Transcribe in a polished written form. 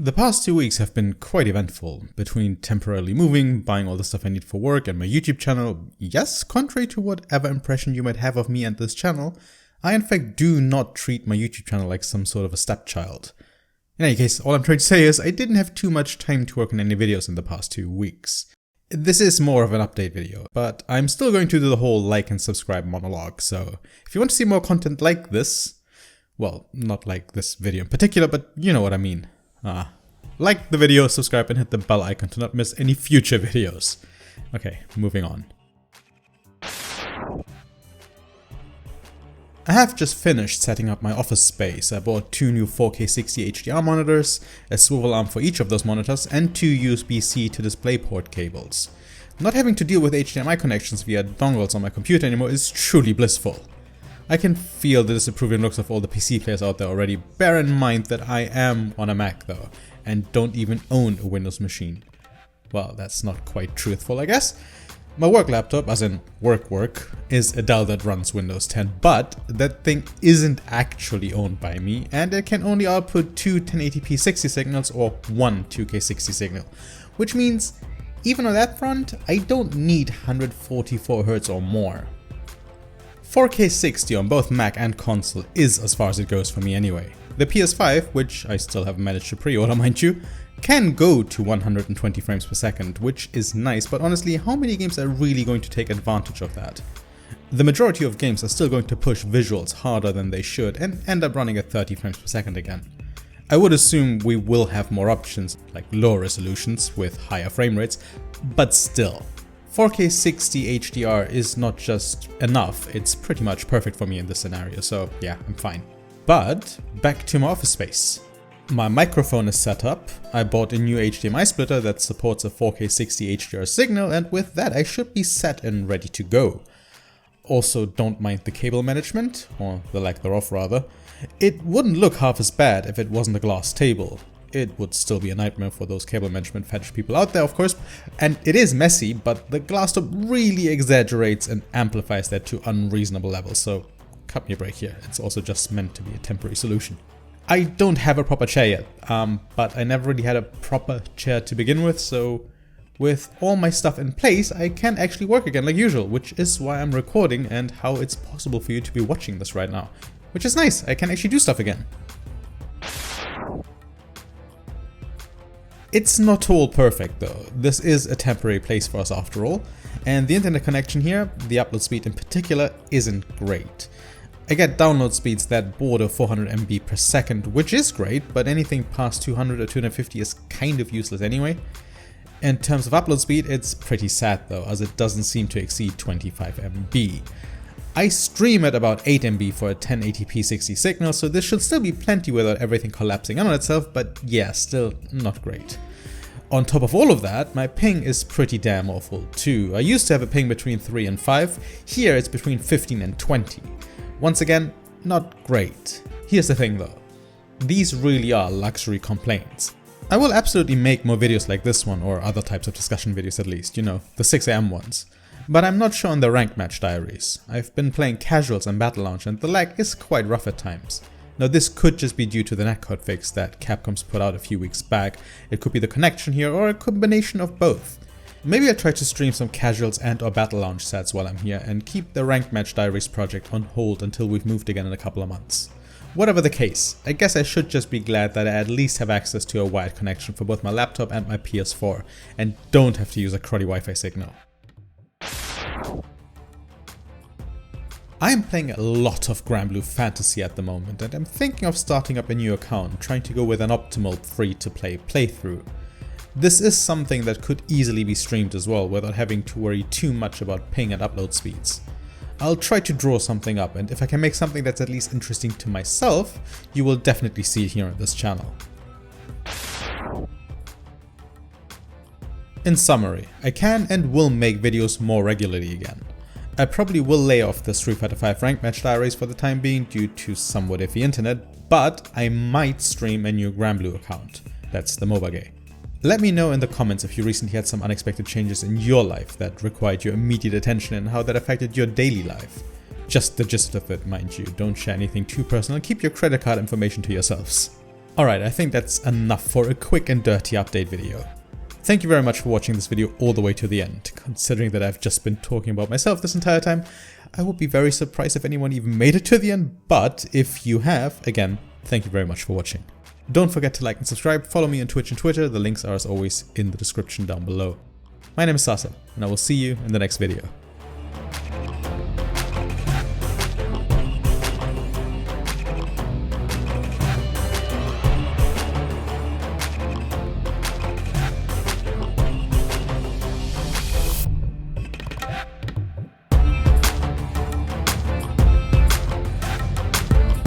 The past 2 weeks have been quite eventful, between temporarily moving, buying all the stuff I need for work, and my YouTube channel. Yes, contrary to whatever impression you might have of me and this channel, I in fact do not treat my YouTube channel like some sort of a stepchild. In any case, all I'm trying to say is I didn't have too much time to work on any videos in the past 2 weeks. This is more of an update video, but I'm still going to do the whole like and subscribe monologue, so if you want to see more content like this, well, not like this video in particular, but you know what I mean. Like the video, subscribe and hit the bell icon to not miss any future videos. Okay, moving on. I have just finished setting up my office space. I bought 2 new 4K 60 HDR monitors, a swivel arm for each of those monitors, and 2 USB-C to DisplayPort cables. Not having to deal with HDMI connections via dongles on my computer anymore is truly blissful. I can feel the disapproving looks of all the PC players out there already. Bear in mind that I am on a Mac though, and don't even own a Windows machine. Well, that's not quite truthful, I guess. My work laptop, as in work, is a Dell that runs Windows 10, but that thing isn't actually owned by me, and it can only output 2 1080p 60 signals or 1 2K 60 signal, which means even on that front, I don't need 144Hz or more. 4K 60 on both Mac and console is as far as it goes for me anyway. The PS5, which I still haven't managed to pre-order mind you, can go to 120 frames per second, which is nice, but honestly, how many games are really going to take advantage of that? The majority of games are still going to push visuals harder than they should and end up running at 30 frames per second again. I would assume we will have more options, like lower resolutions with higher frame rates, but still. 4K 60 HDR is not just enough, it's pretty much perfect for me in this scenario, so yeah, I'm fine. But back to my office space. My microphone is set up, I bought a new HDMI splitter that supports a 4K 60 HDR signal, and with that I should be set and ready to go. Also, don't mind the cable management, or the lack thereof rather. It wouldn't look half as bad if it wasn't a glass table. It would still be a nightmare for those cable management fetish people out there, of course, and it is messy, but the glass top really exaggerates and amplifies that to unreasonable levels, so cut me a break here. It's also just meant to be a temporary solution. I don't have a proper chair yet, but I never really had a proper chair to begin with, so with all my stuff in place, I can actually work again like usual, which is why I'm recording and how it's possible for you to be watching this right now. Which is nice, I can actually do stuff again. It's not all perfect though. This is a temporary place for us after all, and the internet connection here, the upload speed in particular, isn't great. I get download speeds that border 400 MB per second, which is great, but anything past 200 or 250 is kind of useless anyway. In terms of upload speed, it's pretty sad though, as it doesn't seem to exceed 25 MB. I stream at about 8 MB for a 1080p 60 signal, so this should still be plenty without everything collapsing in on itself, but yeah, still not great. On top of all of that, my ping is pretty damn awful too. I used to have a ping between 3 and 5, here it's between 15 and 20. Once again, not great. Here's the thing though, these really are luxury complaints. I will absolutely make more videos like this one, or other types of discussion videos at least, you know, the 6 AM ones. But I'm not sure on the rank match diaries. I've been playing casuals and battle launch and the lag is quite rough at times. Now this could just be due to the netcode fix that Capcom's put out a few weeks back. It could be the connection here or a combination of both. Maybe I'll try to stream some casuals and or battle launch sets while I'm here and keep the rank match diaries project on hold until we've moved again in a couple of months. Whatever the case, I guess I should just be glad that I at least have access to a wired connection for both my laptop and my PS4 and don't have to use a cruddy Wi-Fi signal. I am playing a lot of Granblue Fantasy at the moment and I'm thinking of starting up a new account, trying to go with an optimal free-to-play playthrough. This is something that could easily be streamed as well without having to worry too much about ping and upload speeds. I'll try to draw something up, and if I can make something that's at least interesting to myself, you will definitely see it here on this channel. In summary, I can and will make videos more regularly again. I probably will lay off the Street Fighter V rank match diaries for the time being due to somewhat iffy internet, but I might stream a new Granblue account. That's the MOBA game. Let me know in the comments if you recently had some unexpected changes in your life that required your immediate attention and how that affected your daily life. Just the gist of it, mind you, don't share anything too personal and keep your credit card information to yourselves. Alright, I think that's enough for a quick and dirty update video. Thank you very much for watching this video all the way to the end. Considering that I've just been talking about myself this entire time, I would be very surprised if anyone even made it to the end, but if you have, again, thank you very much for watching. Don't forget to like and subscribe, follow me on Twitch and Twitter, the links are as always in the description down below. My name is Sasa, and I will see you in the next video.